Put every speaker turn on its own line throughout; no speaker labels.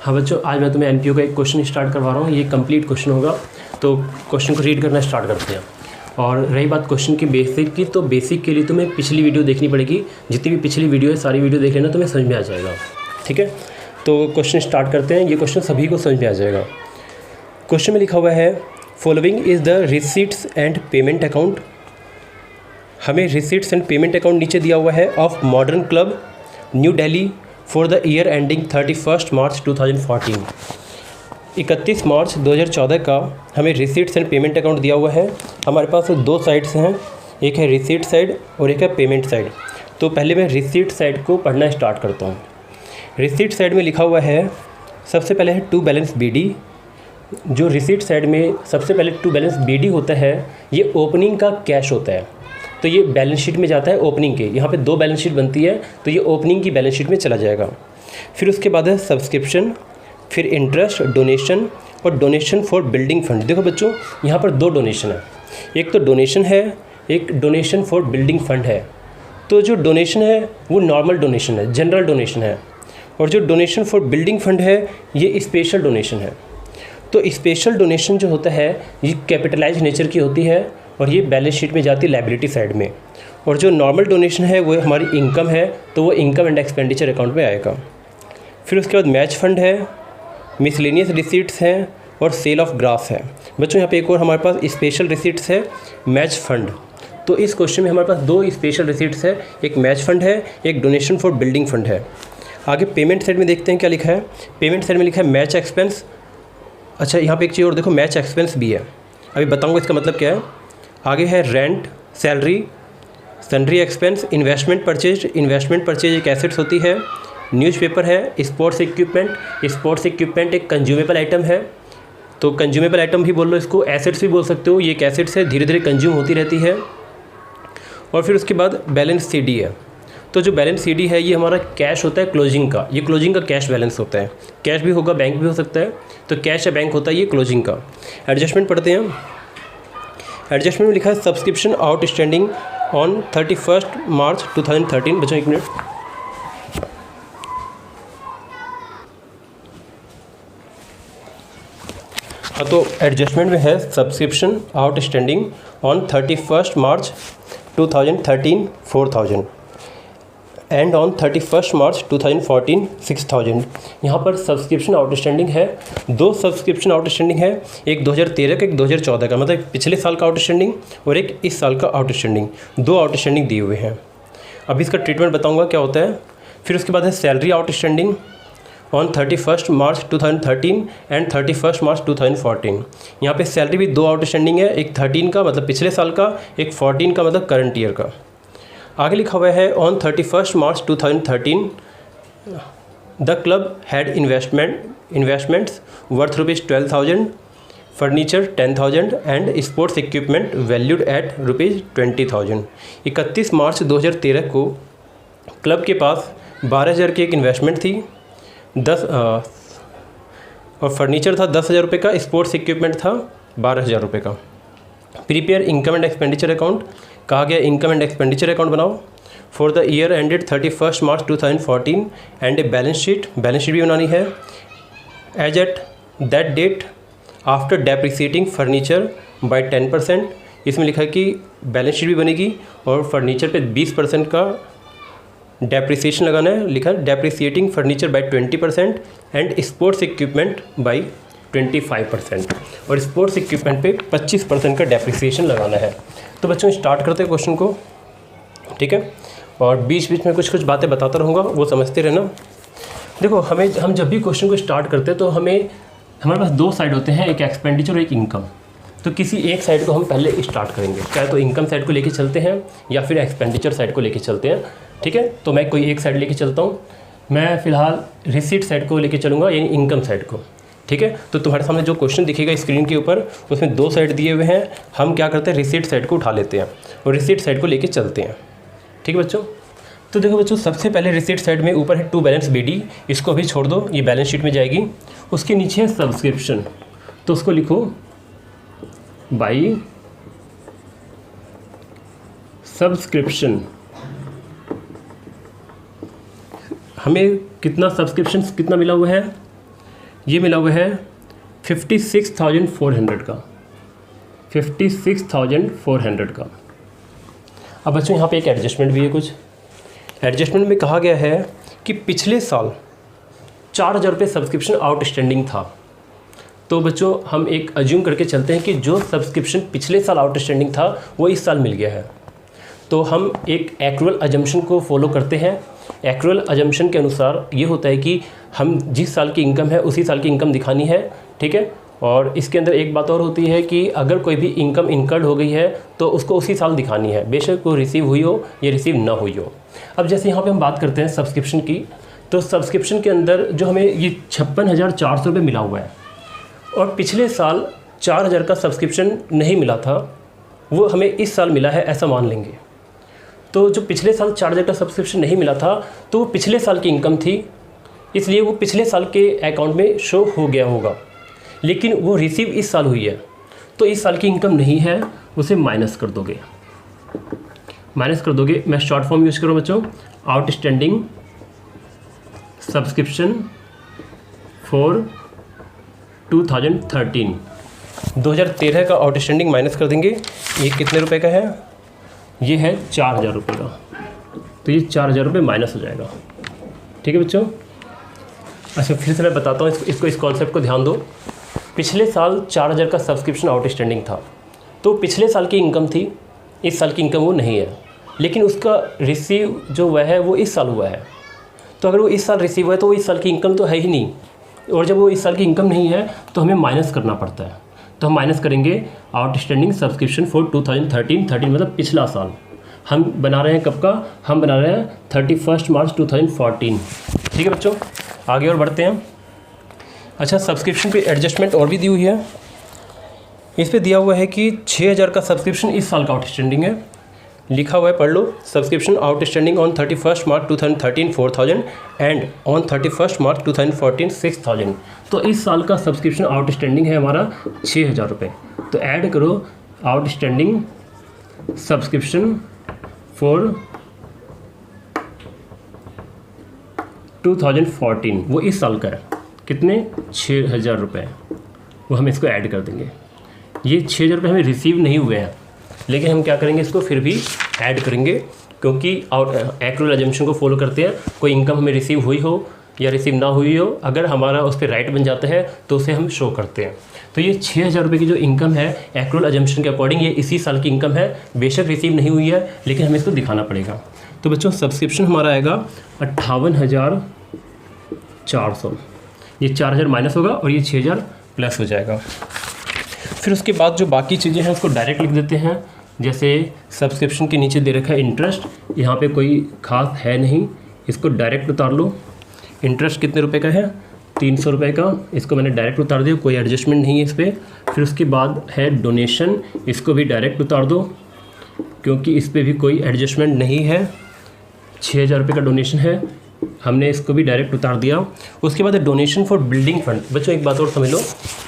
हाँ बच्चों, आज मैं तुम्हें एनपीओ का एक क्वेश्चन स्टार्ट करवा रहा हूँ। ये कंप्लीट क्वेश्चन होगा, तो क्वेश्चन को रीड करना स्टार्ट करते हैं। और रही बात क्वेश्चन की बेसिक की, तो बेसिक के लिए तुम्हें पिछली वीडियो देखनी पड़ेगी। जितनी भी पिछली वीडियो है सारी वीडियो देख लेना, तुम्हें समझ में आ जाएगा। ठीक है, तो क्वेश्चन स्टार्ट करते हैं। ये क्वेश्चन सभी को समझ में आ जाएगा। क्वेश्चन में लिखा हुआ है, following is the receipts and payment account. हमें रिसीट्स एंड पेमेंट अकाउंट नीचे दिया हुआ है of modern club new Delhi for the year ending 31 March 2014। 31 March 2014 का हमें रिसीट्स एंड पेमेंट अकाउंट दिया हुआ है। हमारे पास दो साइड्स हैं, एक है रिसीट साइड और एक है पेमेंट साइड। तो पहले मैं रिसीट साइड को पढ़ना स्टार्ट करता हूँ। रिसीट साइड में लिखा हुआ है, सबसे पहले है टू बैलेंस बीडी। जो रिसीट साइड में सबसे पहले टू बैलेंस बीडी होता है, ये ओपनिंग का कैश होता है। तो ये बैलेंस शीट में जाता है ओपनिंग के। यहाँ पे दो बैलेंस शीट बनती है, तो ये ओपनिंग की बैलेंस शीट में चला जाएगा। फिर उसके बाद है सब्सक्रिप्शन, फिर इंटरेस्ट, डोनेशन और डोनेशन फॉर बिल्डिंग फंड। देखो बच्चों, यहाँ पर दो डोनेशन है, एक तो डोनेशन है, एक डोनेशन फॉर बिल्डिंग फंड है। तो जो डोनेशन है वो नॉर्मल डोनेशन है, जनरल डोनेशन है, और जो डोनेशन फॉर बिल्डिंग फंड है ये स्पेशल डोनेशन है। तो स्पेशल डोनेशन जो होता है ये कैपिटलाइज नेचर की होती है और ये बैलेंस शीट में जाती है लायबिलिटी साइड में। और जो नॉर्मल डोनेशन है वो हमारी इनकम है, तो वो इनकम एंड एक्सपेंडिचर अकाउंट में आएगा। फिर उसके बाद मैच फंड है, मिसलेनियस रिसीट्स हैं और सेल ऑफ ग्रास है। बच्चों यहाँ पे एक और हमारे पास स्पेशल रिसीट्स है, मैच फंड। तो इस क्वेश्चन में हमारे पास दो स्पेशल रिसीट्स है, एक मैच फंड है, एक डोनेशन फॉर बिल्डिंग फंड है। आगे पेमेंट साइड में देखते हैं क्या लिखा है। पेमेंट साइड में लिखा है मैच एक्सपेंस। अच्छा, यहाँ पे एक चीज़ और देखो, मैच एक्सपेंस भी है, अभी बताऊँगा इसका मतलब क्या है। आगे है rent, salary, sundry expense, investment purchase. Investment purchase एक एसेट्स होती है। न्यूज़पेपर है, स्पोर्ट्स इक्विपमेंट। स्पोर्ट्स इक्विपमेंट एक कंज्यूमेबल आइटम है, तो कंज्यूमेबल आइटम भी बोल लो इसको, एसेट्स भी बोल सकते हो। ये एक एसेट्स है, धीरे धीरे कंज्यूम होती रहती है। और फिर उसके बाद बैलेंस सीडी है। तो जो बैलेंस सीडी है ये हमारा कैश होता है क्लोजिंग का, ये क्लोजिंग का कैश बैलेंस होता है। कैश भी होगा, बैंक भी हो सकता है, तो कैश या बैंक होता है ये क्लोजिंग का। एडजस्टमेंट पढ़ते हैं। एडजस्टमेंट में लिखा है सब्सक्रिप्शन आउटस्टैंडिंग ऑन 31 मार्च 2013। बच्चों एक मिनट, हाँ, तो एडजस्टमेंट में है subscription outstanding on 31 March 2013 4000 and on 31 March 2014 6000। यहाँ पर सब्सक्रिप्शन आउटस्टैंडिंग है, दो सब्सक्रिप्शन आउटस्टैंडिंग है, एक 2013 का, एक 2014 का, मतलब पिछले साल का आउटस्टैंडिंग और एक इस साल का आउटस्टैंडिंग। दो आउटस्टैंडिंग दिए हुए हैं। अभी इसका ट्रीटमेंट बताऊँगा क्या होता है। फिर उसके बाद है salary outstanding on 31 March 2013 and 31 March 2014। यहाँ पे सैलरी भी दो आउटस्टैंडिंग है, एक 13 का मतलब पिछले साल का, एक 14 का मतलब करंट ईयर का। आगे लिखा हुआ है on 31 March 2013 the club had investments worth ₹12,000, furniture 10,000 and sports equipment valued at ₹20,000। 31 March 2013 को क्लब के पास 12,000 की एक इन्वेस्टमेंट थी, 10 और फर्नीचर था 10,000 रुपये का, स्पोर्ट्स इक्विपमेंट था 12,000 रुपये का। Prepare income and expenditure account, कहा गया इनकम एंड एक्सपेंडिचर अकाउंट बनाओ for the year ended 31 March 2014 and a balance sheet भी बनानी है। As at that date after depreciating furniture by 10%। इसमें लिखा है कि बैलेंस शीट भी बनेगी और फर्नीचर पे 20% का डेप्रिसिएशन लगाना है। लिखा है depreciating furniture by 20% and sports equipment by 25%, और स्पोर्ट्स इक्विपमेंट पे 25% का डेप्रिसिएशन लगाना है। तो बच्चों स्टार्ट करते हैं क्वेश्चन को, ठीक है, और बीच बीच में कुछ बातें बताता रहूँगा, वो समझते रहना। देखो, हम जब भी क्वेश्चन को स्टार्ट करते हैं तो हमारे पास दो साइड होते हैं, एक एक्सपेंडिचर और एक इनकम। तो किसी एक साइड को हम पहले स्टार्ट करेंगे, चाहे तो इनकम साइड को लेके चलते हैं या फिर एक्सपेंडिचर साइड को लेके चलते हैं, ठीक है। तो मैं कोई एक साइड लेके चलता हूँ। मैं फ़िलहाल रिसीट साइड को लेके चलूँगा, यानी इनकम साइड को, ठीक है। तो तुम्हारे सामने जो क्वेश्चन दिखेगा स्क्रीन के ऊपर, उसमें दो साइड दिए हुए हैं। हम क्या करते हैं, रिसीट साइड को उठा लेते हैं और रिसीट साइड को लेके चलते हैं, ठीक है बच्चों। तो देखो बच्चों, सबसे पहले रिसीट साइड में ऊपर है टू बैलेंस बीडी, इसको अभी छोड़ दो, ये बैलेंस शीट में जाएगी। उसके नीचे है सब्सक्रिप्शन, तो उसको लिखो बाई सब्सक्रिप्शन। हमें कितना सब्सक्रिप्शन कितना मिला हुआ है, ये मिला हुआ है 56,400 का, 56,400 का। अब बच्चों यहाँ पे एक एडजस्टमेंट भी है। कुछ एडजस्टमेंट में कहा गया है कि पिछले साल 4,000 रुपये सब्सक्रिप्शन आउटस्टैंडिंग था। तो बच्चों हम एक अज्यूम करके चलते हैं कि जो सब्सक्रिप्शन पिछले साल आउटस्टैंडिंग था वो इस साल मिल गया है। तो हम एक एक्रुअल अजम्पशन को फॉलो करते हैं। एक्रुअल अजम्पशन के अनुसार ये होता है कि हम जिस साल की इनकम है उसी साल की इनकम दिखानी है, ठीक है। और इसके अंदर एक बात और होती है कि अगर कोई भी इनकम इनकर्ड हो गई है तो उसको उसी साल दिखानी है, बेशक वो रिसीव हुई हो या रिसीव ना हुई हो। अब जैसे यहाँ पे हम बात करते हैं सब्सक्रिप्शन की, तो सब्सक्रिप्शन के अंदर जो हमें ये 56,400 रुपये मिला हुआ है और पिछले साल 4,000 का सब्सक्रिप्शन नहीं मिला था, वो हमें इस साल मिला है ऐसा मान लेंगे। तो जो पिछले साल 4,000 का सब्सक्रिप्शन नहीं मिला था तो वो पिछले साल की इनकम थी, इसलिए वो पिछले साल के अकाउंट में शो हो गया होगा, लेकिन वो रिसीव इस साल हुई है तो इस साल की इनकम नहीं है, उसे माइनस कर दोगे। मैं शॉर्ट फॉर्म यूज़ करूँ बच्चों, आउटस्टैंडिंग सब्सक्रिप्शन फॉर 2013 का आउटस्टैंडिंग माइनस कर देंगे। ये कितने रुपए का है? ये है 4,000 रुपये का। तो ये 4,000 रुपये माइनस हो जाएगा, ठीक है बच्चों। अच्छा फिर से मैं बताता हूँ इसको इस कॉन्सेप्ट को ध्यान दो। पिछले साल 4,000 का सब्सक्रिप्शन आउटस्टैंडिंग था, तो पिछले साल की इनकम थी, इस साल की इनकम वो नहीं है, लेकिन उसका रिसीव जो हुआ है वो इस साल हुआ है। तो अगर वो इस साल रिसीव हुआ है तो वो इस साल की इनकम तो है ही नहीं, और जब वो इस साल की इनकम नहीं है तो हमें माइनस करना पड़ता है। तो हम माइनस करेंगे आउटस्टैंडिंग सब्सक्रिप्शन फॉर 2013 मतलब पिछला साल। हम बना रहे हैं कब का? हम बना रहे हैं 31 मार्च 2014, ठीक है बच्चों। आगे और बढ़ते हैं। अच्छा सब्सक्रिप्शन पे एडजस्टमेंट और भी दी हुई है। इस पे दिया हुआ है कि 6,000 का सब्सक्रिप्शन इस साल का आउटस्टैंडिंग है, लिखा हुआ है, पढ़ लो। Subscription outstanding on 31 March 2013 4,000 and on 31 March 2014 6,000। तो इस साल का सब्सक्रिप्शन आउटस्टैंडिंग है हमारा 6,000 रुपये। तो ऐड करो आउटस्टैंडिंग सब्सक्रिप्शन फॉर 2014, वो इस साल का है, कितने? 6,000 रुपये। वो हम इसको ऐड कर देंगे। ये 6,000 रुपये हमें रिसीव नहीं हुए हैं, लेकिन हम क्या करेंगे, इसको फिर भी ऐड करेंगे, क्योंकि एक्रुअल अजम्पशन को फॉलो करते हैं। कोई इनकम हमें रिसीव हुई हो या रिसीव ना हुई हो, अगर हमारा उस पर राइट बन जाता है तो उसे हम शो करते हैं। तो ये 6,000 रुपये की जो इनकम है एक्रुअल अजम्पशन के अकॉर्डिंग ये इसी साल की इनकम है, बेशक रिसीव नहीं हुई है, लेकिन हमें इसको दिखाना पड़ेगा। तो बच्चों सब्सक्रिप्शन हमारा आएगा 58,400। ये 4,000 माइनस होगा और ये 6,000 प्लस हो जाएगा। फिर उसके बाद जो बाकी चीज़ें हैं उसको डायरेक्ट लिख देते हैं। जैसे सब्सक्रिप्शन के नीचे दे रखा है इंटरेस्ट, यहाँ पे कोई ख़ास है नहीं, इसको डायरेक्ट उतार लो। इंटरेस्ट कितने रुपए का है? 300 रुपये का, इसको मैंने डायरेक्ट उतार दिया, कोई एडजस्टमेंट नहीं है इस पर। फिर उसके बाद है डोनेशन, इसको भी डायरेक्ट उतार दो, क्योंकि इस पर भी कोई एडजस्टमेंट नहीं है। 6,000 रुपये का डोनेशन है, हमने इसको भी डायरेक्ट उतार दिया। उसके बाद है डोनेशन फॉर बिल्डिंग फंड। बच्चों एक बात और समझ लो,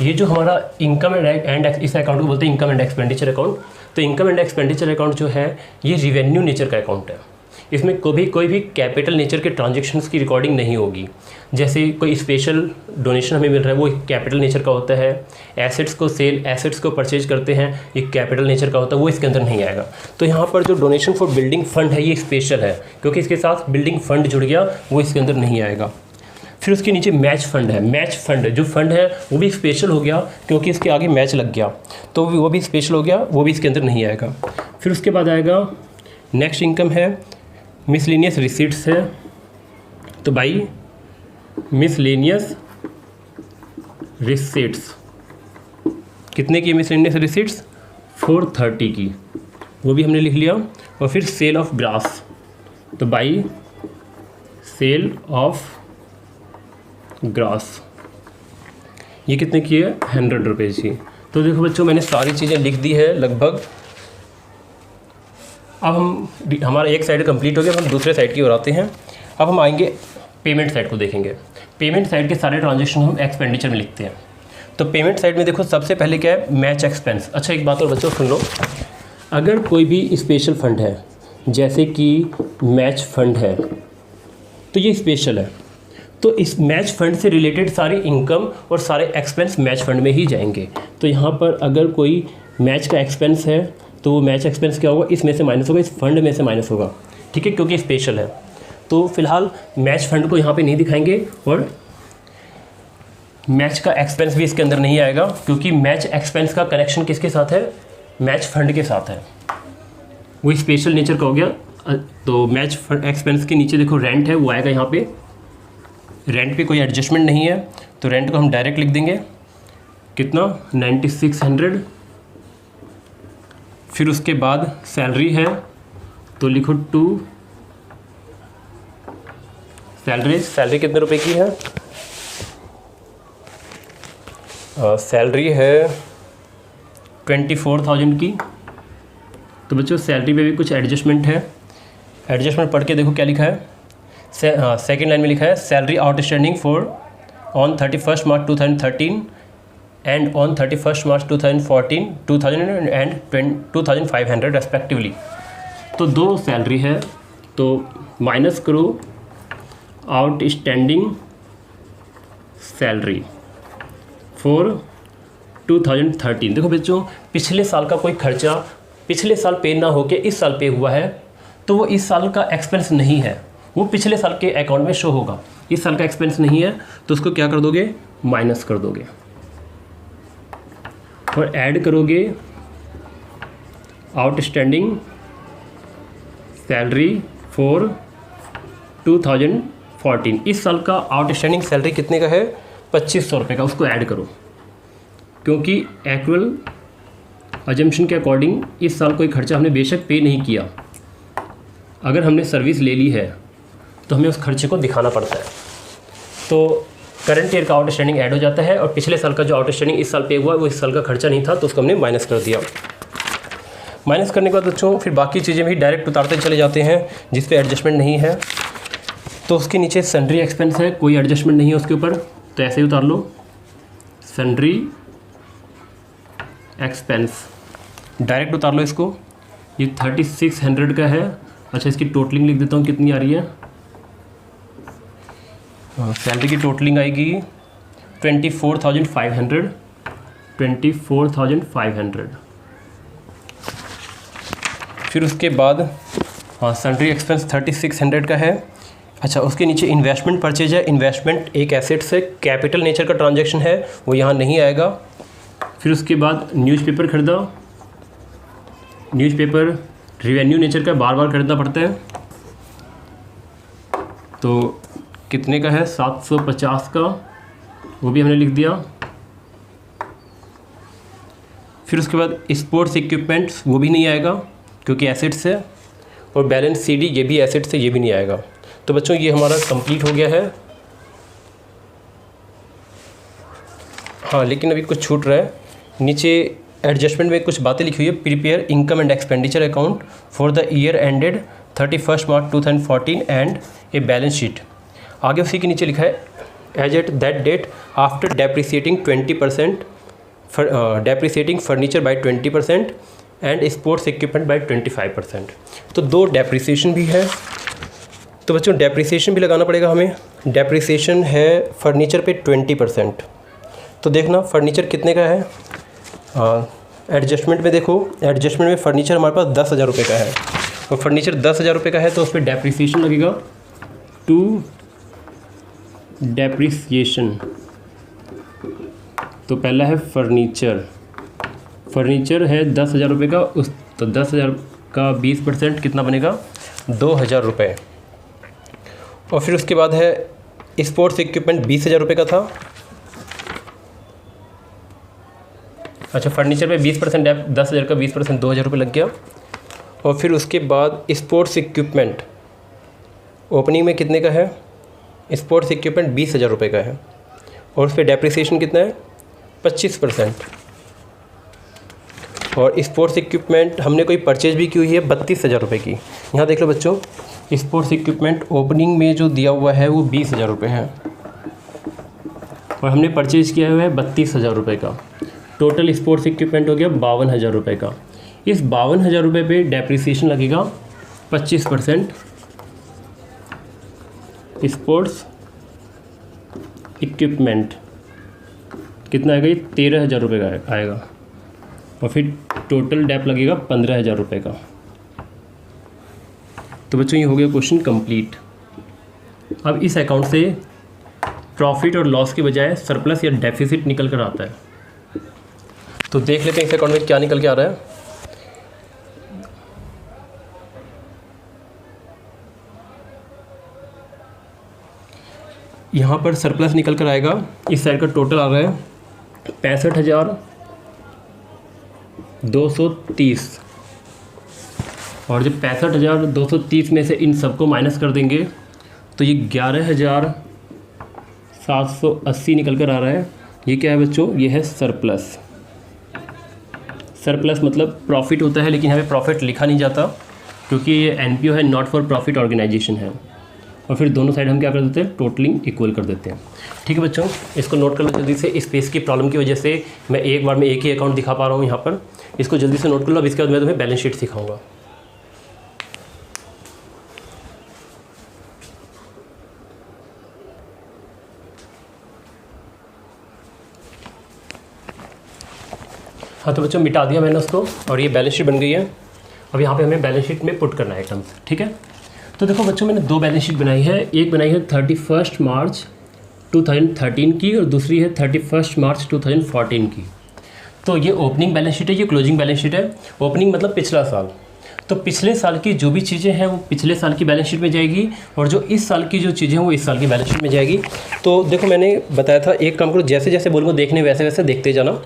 ये जो हमारा इनकम एंड इस अकाउंट को बोलते हैं इनकम एंड एक्सपेंडिचर अकाउंट। तो इनकम एंड एक्सपेंडिचर अकाउंट जो है ये रिवेन्यू नेचर का अकाउंट है। इसमें कोई भी कैपिटल नेचर के ट्रांजेक्शन्स की रिकॉर्डिंग नहीं होगी। जैसे कोई स्पेशल डोनेशन हमें मिल रहा है वो कैपिटल नेचर का होता है, एसेट्स को परचेज करते हैं, ये कैपिटल नेचर का होता है, वो इसके अंदर नहीं आएगा। तो यहाँ पर जो डोनेशन फॉर बिल्डिंग फंड है ये स्पेशल है, क्योंकि इसके साथ बिल्डिंग फंड जुड़ गया, वो इसके अंदर नहीं आएगा। फिर उसके नीचे मैच फंड है। मैच फंड जो फंड है वो भी स्पेशल हो गया, क्योंकि इसके आगे मैच लग गया, तो वो भी स्पेशल हो गया, वो भी इसके अंदर नहीं आएगा। फिर उसके बाद आएगा नेक्स्ट इनकम है मिसलेनियस रिसीट्स है। तो भाई मिसलेनियस रिसीट्स कितने की? मिसलेनियस रिसीट्स 430 की, वो भी हमने लिख लिया। और फिर सेल ऑफ ग्रास, तो भाई सेल ऑफ ग्रास ये कितने की है? 100 रुपये की। तो देखो बच्चों मैंने सारी चीज़ें लिख दी है लगभग। अब हमारा एक साइड कंप्लीट हो गया, हम दूसरे साइड की ओर आते हैं। अब हम आएंगे पेमेंट साइड को देखेंगे। पेमेंट साइड के सारे ट्रांजेक्शन हम एक्सपेंडिचर में लिखते हैं। तो पेमेंट साइड में देखो सबसे पहले क्या है? Match expense. अच्छा एक बात और बच्चों सुन लो, अगर कोई भी स्पेशल फंड है, जैसे कि मैच फंड है, तो ये स्पेशल है। तो इस मैच फंड से रिलेटेड सारी इनकम और सारे एक्सपेंस मैच फंड में ही जाएंगे। तो यहाँ पर अगर कोई मैच का एक्सपेंस है तो वो मैच एक्सपेंस क्या होगा, इसमें से माइनस होगा, इस फंड में से माइनस होगा, ठीक है, क्योंकि स्पेशल है। तो फिलहाल मैच फंड को यहाँ पे नहीं दिखाएंगे और मैच का एक्सपेंस भी इसके अंदर नहीं आएगा, क्योंकि मैच एक्सपेंस का कनेक्शन किसके साथ है, मैच फंड के साथ है, वो स्पेशल नेचर का हो गया। तो मैच फंड एक्सपेंस के नीचे देखो रेंट है, वो आएगा यहाँ पे। रेंट पे कोई एडजस्टमेंट नहीं है, तो रेंट को हम डायरेक्ट लिख देंगे, कितना 9600। फिर उसके बाद सैलरी है तो लिखो 2। सैलरी कितने रुपए की है, सैलरी है 24,000 की। तो बच्चों सैलरी पे भी कुछ एडजस्टमेंट है, एडजस्टमेंट पढ़ के देखो क्या लिखा है। सेकेंड लाइन में लिखा है salary outstanding for on 31 March 2013 and on 31 March 2014 2000 and 2500 respectively. तो 2 सैलरी है, तो माइनस करो आउटस्टैंडिंग सैलरी फॉर 2013। देखो बच्चों, पिछले साल का कोई खर्चा पिछले साल पे ना होके इस साल पे हुआ है, तो वो इस साल का एक्सपेंस नहीं है, वो पिछले साल के अकाउंट में शो होगा। इस साल का एक्सपेंस नहीं है तो उसको क्या कर दोगे, माइनस कर दोगे और ऐड करोगे आउटस्टैंडिंग सैलरी फॉर 2014। इस साल का आउटस्टैंडिंग सैलरी कितने का है, 2500 रुपये का, उसको ऐड करो, क्योंकि एक्चुअल अजम्पशन के अकॉर्डिंग इस साल कोई खर्चा हमने बेशक पे नहीं किया, अगर हमने सर्विस ले ली है तो हमें उस खर्चे को दिखाना पड़ता है। तो करंट ईयर का आउटस्टैंडिंग ऐड हो जाता है और पिछले साल का जो आउटस्टैंडिंग इस साल पे हुआ वो इस साल का खर्चा नहीं था, तो उसको हमने माइनस कर दिया। माइनस करने के बाद बच्चों फिर बाकी चीज़ें भी डायरेक्ट उतारते चले जाते हैं जिस पे एडजस्टमेंट नहीं है। तो उसके नीचे सन्ड्री एक्सपेंस है, कोई एडजस्टमेंट नहीं है उसके ऊपर, तो ऐसे ही उतार लो सन्ड्री एक्सपेंस, डायरेक्ट उतार लो इसको। ये 3600 का है। अच्छा, इसकी टोटलिंग लिख देता हूँ कितनी आ रही है। सैलरी की टोटलिंग आएगी 24,500। 24,500। फिर उसके बाद सन्ड्री एक्सपेंस 3600 का है। अच्छा, उसके नीचे इन्वेस्टमेंट परचेज है। इन्वेस्टमेंट एक एसेट से कैपिटल नेचर का ट्रांजैक्शन है, वो यहाँ नहीं आएगा। फिर उसके बाद न्यूज़पेपर खरीदा। न्यूज़पेपर रिवेन्यू नेचर का, बार बार खरीदना पड़ता है, तो कितने का है 750 का, वो भी हमने लिख दिया। फिर उसके बाद स्पोर्ट्स इक्विपमेंट्स, वो भी नहीं आएगा क्योंकि एसेट्स है। और बैलेंस सीडी, ये भी एसेट्स है, ये भी नहीं आएगा। तो बच्चों ये हमारा कंप्लीट हो गया है। हाँ, लेकिन अभी कुछ छूट रहा है। नीचे एडजस्टमेंट में कुछ बातें लिखी हुई है। Prepare income and expenditure account for the year ended 31 March 2014 and a balance sheet. आगे उसी के नीचे लिखा है as at that date after depreciating 20%, depreciating furniture by 20% and sports equipment by 25%। तो 2 डेप्रिसिएशन भी है, तो बच्चों डेप्रिसिएशन भी लगाना पड़ेगा हमें। डेप्रिसिएशन है फर्नीचर पे 20%। तो देखना फर्नीचर कितने का है। एडजस्टमेंट में देखो, एडजस्टमेंट में फर्नीचर हमारे पास 10,000 रुपये का है, और फर्नीचर 10,000 रुपये का है, तो उस पर डेप्रिसिएशन लगेगा 2 डेप्रिसिएशन। तो पहला है फर्नीचर, फर्नीचर है 10,000 रुपये का, उस तो 10,000 का 20% कितना बनेगा, 2,000 रुपये। और फिर उसके बाद है स्पोर्ट्स इक्विपमेंट 20,000 रुपये का था। अच्छा, फर्नीचर पे 20% 10,000 का 20% 2,000 रुपये लग गया। और फिर उसके बाद स्पोर्ट्स इक्विपमेंट ओपनिंग में कितने का है, स्पोर्ट्स इक्विपमेंट 20,000 रुपये का है, और उस पर डेप्रिसिएशन कितना है 25%। और स्पोर्ट्स इक्विपमेंट हमने कोई परचेज भी की हुई है 32,000 रुपये की। यहाँ देख लो बच्चों, स्पोर्ट्स इक्विपमेंट ओपनिंग में जो दिया हुआ है वो 20,000 रुपये है, और हमने परचेज किया हुआ है 32,000 रुपये का। टोटल स्पोर्ट्स इक्विपमेंट हो गया 52,000 रुपये का। इस 52,000 रुपये पे डेप्रिसिएशन लगेगा 25%। स्पोर्ट्स इक्विपमेंट कितना आएगा, ये 13,000 रुपये का आएगा। और फिर टोटल डेप लगेगा 15,000 रुपये का। तो बच्चों ये हो गया क्वेश्चन कंप्लीट। अब इस अकाउंट से प्रॉफिट और लॉस के बजाय सरप्लस या डेफिसिट निकल कर आता है। तो देख लेते हैं इस अकाउंट में क्या निकल के आ रहा है। यहाँ पर सरप्लस निकल कर आएगा, इस साइड का टोटल आ रहा है 65,230। और जब 65,230 में से इन सबको माइनस कर देंगे तो ये 11,780 निकल कर आ रहा है। ये क्या है बच्चों, ये है सरप्लस। सरप्लस मतलब प्रॉफिट होता है, लेकिन यहाँ पे प्रॉफिट लिखा नहीं जाता क्योंकि ये एनपीओ है, नॉट फॉर प्रॉफिट ऑर्गेनाइजेशन है। और फिर दोनों साइड हम क्या कर देते हैं, टोटलिंग इक्वल कर देते हैं। ठीक है बच्चों, इसको नोट कर लो जल्दी से। स्पेस की प्रॉब्लम की वजह से मैं एक बार में एक ही अकाउंट दिखा पा रहा हूँ यहाँ पर। इसको जल्दी से नोट कर लो। अब इसके बाद मैं तुम्हें बैलेंस शीट सिखाऊंगा। हाँ तो बच्चों मिटा दिया मैंने उसको और ये बैलेंस शीट बन गई है। अब यहाँ पे हमें बैलेंस शीट में पुट करना है आइटम्स। ठीक है, तो देखो बच्चों मैंने दो बैलेंस शीट बनाई है। एक बनाई है 31 मार्च 2013 की और दूसरी है 31 मार्च 2014 की। तो ये ओपनिंग बैलेंस शीट है, ये क्लोजिंग बैलेंस शीट है। ओपनिंग मतलब पिछला साल, तो पिछले साल की जो भी चीज़ें हैं वो पिछले साल की बैलेंस शीट में जाएगी और जो इस साल की जो चीज़ें हैं वो इस साल की बैलेंस शीट में जाएगी। तो देखो मैंने बताया था, एक काम करो, जैसे जैसे बोलूँगा देखने वैसे वैसे देखते जाना।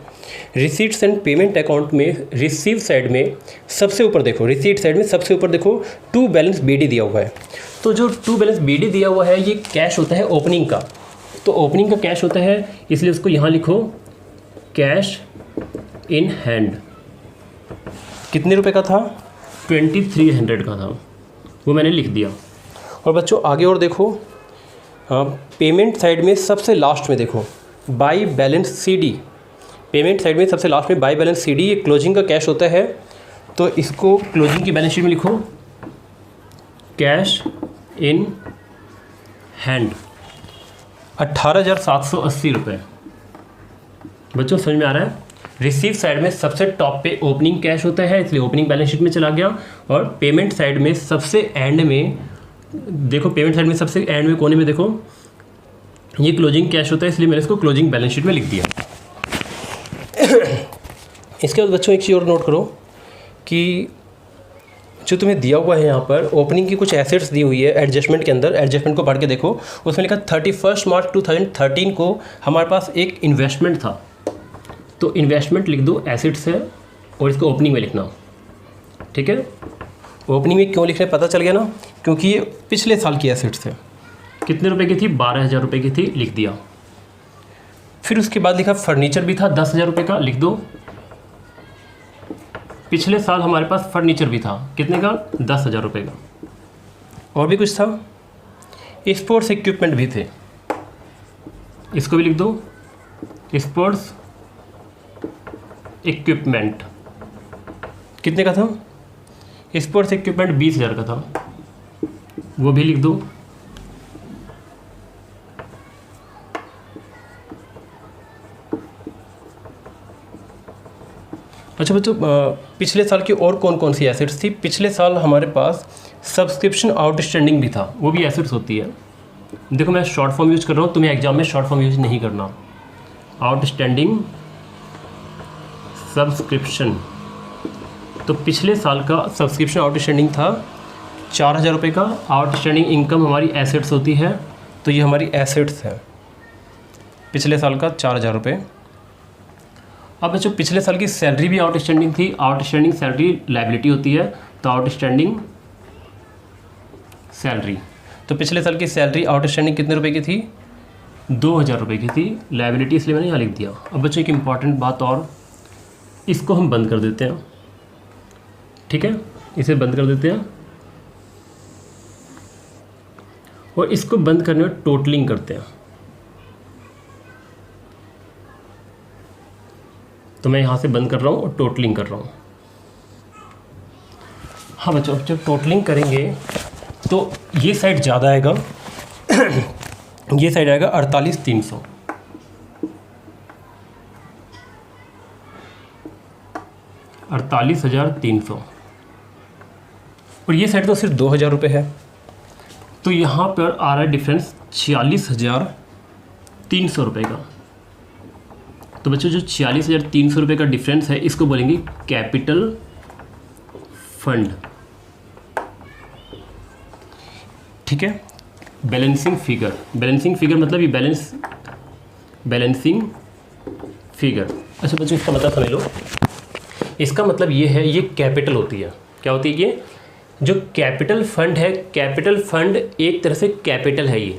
रिसीट्स एंड पेमेंट अकाउंट में रिसीव साइड में सबसे ऊपर देखो, रिसीट साइड में सबसे ऊपर देखो टू बैलेंस बीडी दिया हुआ है। तो जो टू बैलेंस बीडी दिया हुआ है ये कैश होता है ओपनिंग का। तो ओपनिंग का कैश होता है, इसलिए उसको यहाँ लिखो कैश इन हैंड। कितने रुपए का था, 2300 का था, वो मैंने लिख दिया। और बच्चों आगे और देखो, पेमेंट साइड में सबसे लास्ट में देखो by balance CD. Payment side में सबसे लास्ट में बाई बैलेंस सीडी, ये क्लोजिंग का कैश होता है। तो इसको क्लोजिंग की बैलेंस शीट में लिखो कैश इन हैंड 18,780 रुपये। बच्चों समझ में आ रहा है। रिसीव साइड में सबसे टॉप पे ओपनिंग कैश होता है, इसलिए ओपनिंग बैलेंस शीट में चला गया। और पेमेंट साइड में सबसे एंड में देखो, पेमेंट साइड में सबसे एंड में कोने में देखो ये क्लोजिंग कैश होता है, इसलिए मैंने इसको क्लोजिंग बैलेंस शीट में लिख दिया। इसके बाद बच्चों एक चीज़ और नोट करो कि जो तुम्हें दिया हुआ है यहाँ पर ओपनिंग की कुछ एसेट्स दी हुई है एडजस्टमेंट के अंदर। एडजस्टमेंट को पढ़ के देखो, उसमें लिखा 31 मार्च 2013 को हमारे पास एक इन्वेस्टमेंट था। तो इन्वेस्टमेंट लिख दो, एसेट्स है, और इसको ओपनिंग में लिखना। ठीक है, ओपनिंग में क्यों लिख रहे पता चल गया ना, क्योंकि ये पिछले साल की एसेट्स है। कितने रुपए की थी, 12,000 रुपये की थी, लिख दिया। फिर उसके बाद लिखा फर्नीचर भी था 10,000 रुपये का, लिख दो। पिछले साल हमारे पास फर्नीचर भी था, कितने का, 10,000 रुपये का। और भी कुछ था, स्पोर्ट्स इक्विपमेंट भी थे, इसको भी लिख दो। स्पोर्ट्स इक्विपमेंट कितने का था, स्पोर्ट्स इक्विपमेंट 20,000 का था, वो भी लिख दो। अच्छा बच्चों, पिछले साल की और कौन कौन सी एसेट्स थी। पिछले साल हमारे पास सब्सक्रिप्शन आउटस्टैंडिंग भी था, वो भी एसेट्स होती है। देखो मैं शॉर्ट फॉर्म यूज़ कर रहा हूँ, तुम्हें एग्जाम में शॉर्ट फॉर्म यूज़ नहीं करना। आउटस्टैंडिंग सब्सक्रिप्शन, तो पिछले साल का सब्सक्रिप्शन आउटस्टैंडिंग था 4,000 रुपये का। आउटस्टैंडिंग इनकम हमारी एसेट्स होती है, तो ये हमारी एसेट्स है, पिछले साल का 4,000 रुपये। अब बच्चों पिछले साल की सैलरी भी आउटस्टैंडिंग थी। आउटस्टैंडिंग सैलरी लायबिलिटी होती है, तो आउटस्टैंडिंग सैलरी, तो पिछले साल की सैलरी आउटस्टैंडिंग कितने रुपए की थी, 2,000 रुपये की थी, लायबिलिटी, इसलिए मैंने यहाँ लिख दिया। अब बच्चों एक इम्पॉर्टेंट बात और, इसको हम बंद कर देते हैं। ठीक है, इसे बंद कर देते हैं और इसको बंद करने में टोटलिंग करते हैं। तो मैं यहाँ से बंद कर रहा हूँ और टोटलिंग कर रहा हूँ। हाँ बच्चों, जब टोटलिंग करेंगे तो ये साइड ज़्यादा आएगा ये साइड आएगा 48,300। $48,300 और ये साइड तो सिर्फ 2,000 रुपये है, तो यहाँ पर आ रहा है डिफरेंस 46,300 रुपये का। तो बच्चों जो 46,300 रुपये का डिफरेंस है इसको बोलेंगे कैपिटल फंड। ठीक है, बैलेंसिंग फिगर। बैलेंसिंग फिगर मतलब ये बैलेंसिंग फिगर। अच्छा बच्चों इसका मतलब समझ लो, इसका मतलब ये है, ये कैपिटल होती है। क्या होती है ये? जो कैपिटल फंड है, कैपिटल फंड एक तरह से कैपिटल है ये।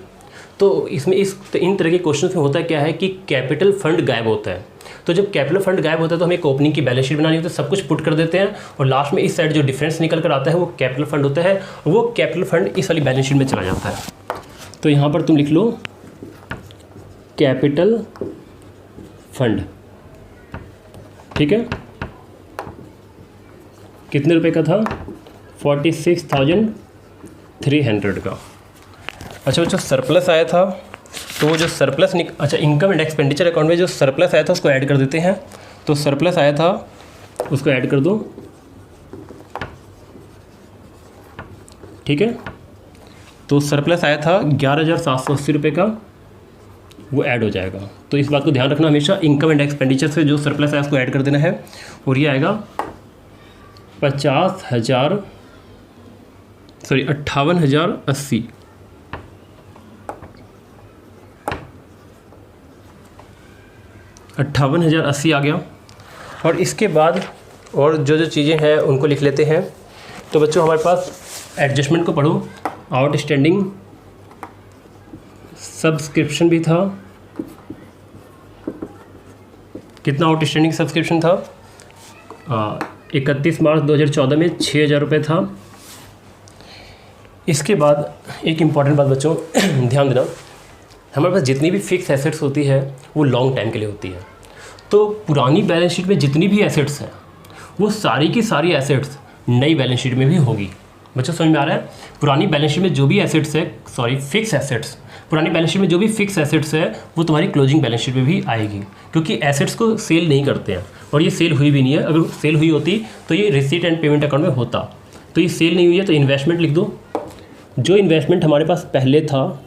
तो इसमें इन तरह के क्वेश्चन में होता क्या है कि कैपिटल फंड गायब होता है। तो जब कैपिटल फंड गायब होता है तो हमें एक ओपनिंग की बैलेंस शीट बनानी होती है, सब कुछ पुट कर देते हैं और लास्ट में इस साइड जो डिफरेंस निकल कर आता है वो कैपिटल फंड होता है, वो कैपिटल फंड इस वाली बैलेंस शीट में चला जाता है। तो यहाँ पर तुम लिख लो कैपिटल फंड। ठीक है, कितने रुपए का था? 46,300 का। अच्छा बच्चों सरप्लस आया था, तो वो जो सरप्लस अच्छा इनकम एंड एक्सपेंडिचर अकाउंट में जो सरप्लस आया था उसको ऐड कर देते हैं। तो सरप्लस आया था उसको ऐड कर दो। ठीक है, तो सरप्लस आया था 11,780 रुपये का, वो ऐड हो जाएगा। तो इस बात को ध्यान रखना हमेशा, इनकम एंड एक्सपेंडिचर से जो सरप्लस है उसको ऐड कर देना है और ये आएगा 58,080 58,080 आ गया। और इसके बाद और जो जो चीज़ें हैं उनको लिख लेते हैं। तो बच्चों हमारे पास एडजस्टमेंट को पढ़ो, आउटस्टैंडिंग सब्सक्रिप्शन भी था। कितना आउटस्टैंडिंग सब्सक्रिप्शन था? 31 मार्च 2014 में 6,000 रुपये था। इसके बाद एक इम्पॉर्टेंट बात बच्चों ध्यान देना, हमारे पास जितनी भी फिक्स एसेट्स होती है वो लॉन्ग टाइम के लिए होती है। तो पुरानी बैलेंस शीट में जितनी भी एसेट्स हैं वो सारी की सारी एसेट्स नई बैलेंस शीट में भी होगी। बच्चों समझ में आ रहा है? पुरानी बैलेंस शीट में जो भी एसेट्स है, फिक्स एसेट्स, पुरानी बैलेंस शीट में जो भी फिक्स एसेट्स है वो तुम्हारी क्लोजिंग बैलेंस शीट में भी आएगी, क्योंकि एसेट्स को सेल नहीं करते हैं और ये सेल हुई भी नहीं है। अगर सेल हुई होती तो ये रिसीट एंड पेमेंट अकाउंट में होता, तो ये सेल नहीं हुई है तो इन्वेस्टमेंट लिख दो। जो इन्वेस्टमेंट हमारे पास पहले था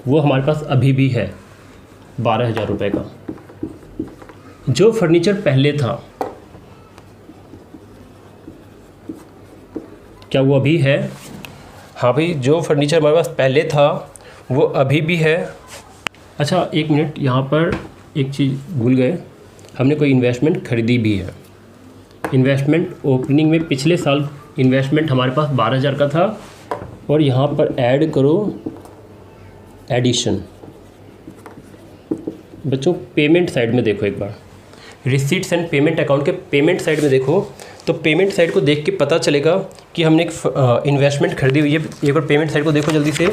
वो हमारे पास अभी भी है 12,000 रुपये का। जो फर्नीचर पहले था क्या वो अभी है? हाँ भाई, जो फर्नीचर हमारे पास पहले था वो अभी भी है। अच्छा एक मिनट, यहाँ पर एक चीज़ भूल गए, हमने कोई इन्वेस्टमेंट खरीदी भी है। इन्वेस्टमेंट ओपनिंग में पिछले साल इन्वेस्टमेंट हमारे पास 12,000 का था और यहाँ पर ऐड करो एडिशन। बच्चों पेमेंट साइड में देखो एक बार, रिसीट्स एंड पेमेंट अकाउंट के पेमेंट साइड में देखो, तो पेमेंट साइड को देख के पता चलेगा कि हमने एक इन्वेस्टमेंट खरीदी हुई है। एक बार पेमेंट साइड को देखो जल्दी से,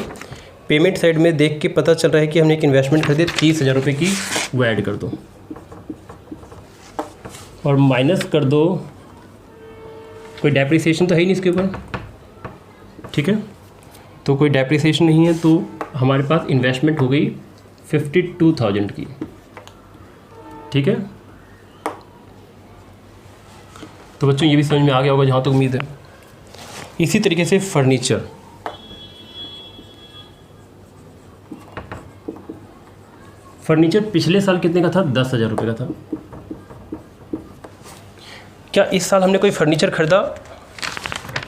पेमेंट साइड में देख के पता चल रहा है कि हमने एक इन्वेस्टमेंट खरीदी 30,000 रुपये की, वो ऐड कर दो और माइनस कर दो, कोई डेप्रिसिएशन तो है ही नहीं इसके ऊपर। ठीक है, तो कोई डेप्रिसिएशन नहीं है, तो हमारे पास इन्वेस्टमेंट हो गई 52,000 की। ठीक है, तो बच्चों ये भी समझ में आ गया होगा जहाँ तक उम्मीद है। इसी तरीके से फर्नीचर, पिछले साल कितने का था? 10,000 रुपये का था। क्या इस साल हमने कोई फर्नीचर खरीदा?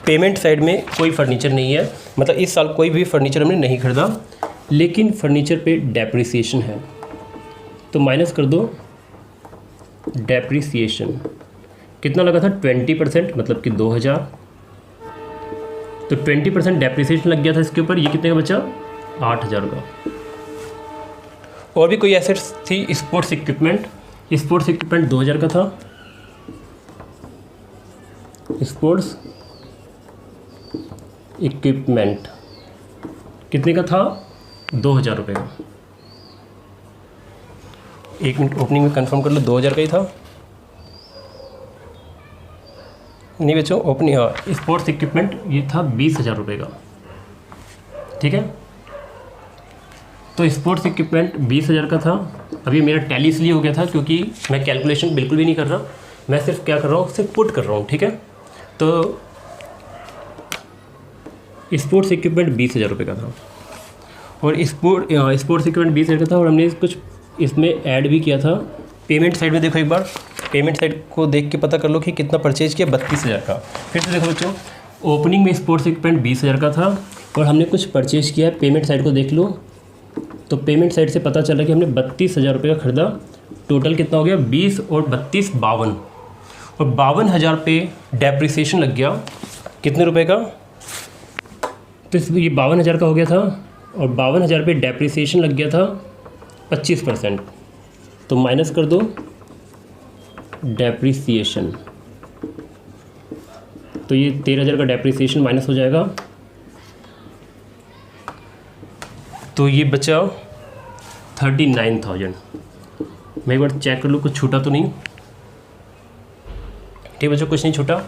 पेमेंट साइड में कोई फर्नीचर नहीं है, मतलब इस साल कोई भी फर्नीचर हमने नहीं खरीदा, लेकिन फर्नीचर पे डेप्रिसिएशन है, तो माइनस कर दो डेप्रिसिएशन। कितना लगा था? 20%, मतलब कि 2,000। तो 20% डेप्रिसिएशन लग गया था इसके ऊपर। ये कितने का बचा? 8,000 का। और भी कोई एसेट्स थी? स्पोर्ट्स इक्विपमेंट 2,000 का था। स्पोर्ट्स इक्विपमेंट कितने का था? 2,000 रुपये का। एक मिनट ओपनिंग में कंफर्म कर लो, 2,000 का ही था। नहीं बच्चों, ओपनिंग, हाँ, स्पोर्ट्स इक्विपमेंट ये था 20,000 रुपये का। ठीक है, तो स्पोर्ट्स इक्विपमेंट 20,000 का था। अभी मेरा टैली इसलिए हो गया था क्योंकि मैं कैलकुलेशन बिल्कुल भी नहीं कर रहा, मैं सिर्फ क्या कर रहा हूँ, सिर्फ पुट कर रहा हूँ, ठीक है। तो स्पोर्ट्स इक्विपमेंट 20,000 रुपये का था और स्पोर्ट्स इक्विपमेंट 20,000 का था और हमने कुछ इसमें ऐड भी किया था। पेमेंट साइड में देखो, एक बार पेमेंट साइड को देख के पता कर लो कि कितना परचेज किया, 32,000 का। फिर से देखो बच्चों, ओपनिंग में स्पोर्ट्स इक्विपमेंट 20,000 का था और हमने कुछ परचेज किया है। पेमेंट साइड को देख लो तो पेमेंट साइड से पता चला कि हमने 32,000 रुपये का खरीदा। टोटल कितना हो गया, 20 और 32 52, और 52,000 पे डेप्रिसिएशन लग गया कितने रुपए का, तो ये 52,000 का हो गया था और 52,000 पे डेप्रिसिएशन लग गया था 25%। तो माइनस कर दो डेप्रिसिएशन, तो ये 13,000 का डेप्रिसिएशन माइनस हो जाएगा, तो ये बचा 39,000। मैं एक बार चेक कर लूँ कुछ छूटा तो नहीं। ठीक बच्चों, कुछ नहीं छूटा।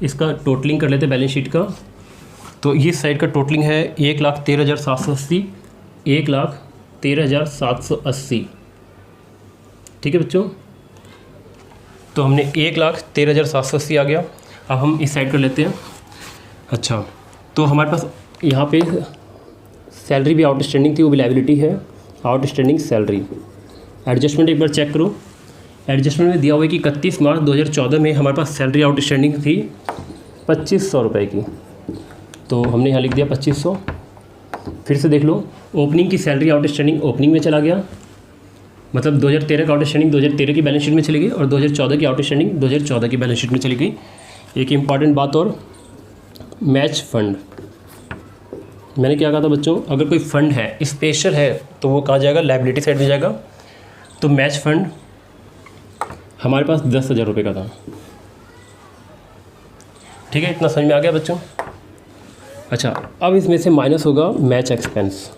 इसका टोटलिंग कर लेते बैलेंस शीट का। तो ये साइड का टोटलिंग है 1,13,780, 1,13,780। ठीक है बच्चों, तो हमने 1,13,780 आ गया। अब हम इस साइड कर लेते हैं। अच्छा, तो हमारे पास यहाँ पे सैलरी भी आउटस्टैंडिंग थी, वो भी लायबिलिटी है, आउटस्टैंडिंग सैलरी। एडजस्टमेंट एक बार चेक करो। एडजस्टमेंट में दिया हुआ है कि 31 मार्च 2014 में हमारे पास सैलरी आउटस्टैंडिंग थी 2,500 रुपये की, तो हमने यहाँ लिख दिया 2,500। फिर से देख लो, ओपनिंग की सैलरी आउटस्टैंडिंग ओपनिंग में चला गया, मतलब 2013 का आउटस्टैंडिंग 2013 की बैलेंस शीट में चली गई और 2014 की आउटस्टैंडिंग 2014 की बैलेंस शीट में चली गई। एक इम्पॉर्टेंट बात और, मैच फंड। मैंने क्या कहा था बच्चों, अगर कोई फंड है, स्पेशल है, तो वो कहाँ जाएगा, लायबिलिटी साइड में जाएगा। तो मैच फंड हमारे पास 10,000 रुपये का था। ठीक है, इतना समझ में आ गया बच्चों। अच्छा, अब इसमें से माइनस होगा मैच एक्सपेंस।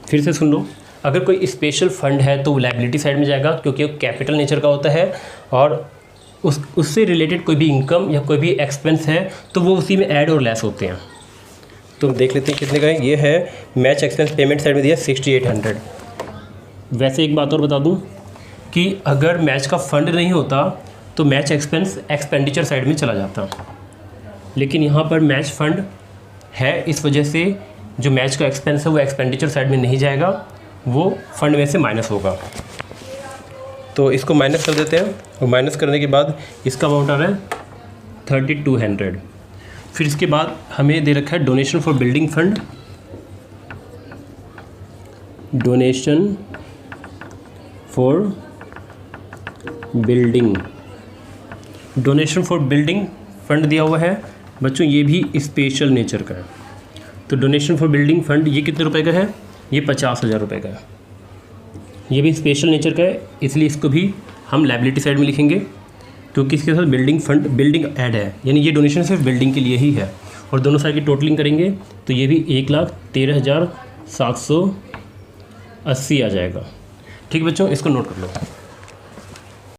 फिर से सुन लो, अगर कोई स्पेशल फंड है तो वो लायबिलिटी साइड में जाएगा क्योंकि वो कैपिटल नेचर का होता है, और उससे रिलेटेड कोई भी इनकम या कोई भी एक्सपेंस है तो वो उसी में ऐड और लेस होते हैं। तो देख लेते हैं कितने का है। ये है मैच एक्सपेंस, पेमेंट साइड में दिया 6,800। वैसे एक बात और बता दूं कि अगर मैच का फंड नहीं होता तो मैच एक्सपेंस एक्सपेंडिचर साइड में चला जाता, लेकिन यहाँ पर मैच फंड है, इस वजह से जो मैच का एक्सपेंस है वो एक्सपेंडिचर साइड में नहीं जाएगा, वो फंड में से माइनस होगा। तो इसको माइनस कर देते हैं और माइनस करने के बाद इसका अमाउंट आ रहा है 3,200। फिर इसके बाद हमें दे रखा है donation for building fund, donation for building, donation for building fund दिया हुआ है बच्चों, ये भी स्पेशल नेचर का है। तो डोनेशन फॉर बिल्डिंग फंड ये कितने रुपए का है, ये 50,000 रुपये का है। ये भी स्पेशल नेचर का है, इसलिए इसको भी हम लायबिलिटी साइड में लिखेंगे क्योंकि इसके साथ बिल्डिंग फंड, बिल्डिंग ऐड है, यानी ये डोनेशन सिर्फ बिल्डिंग के लिए ही है। और दोनों साइड की टोटलिंग करेंगे तो ये भी 1,13,780 आ जाएगा। ठीक बच्चों, इसको नोट कर लो।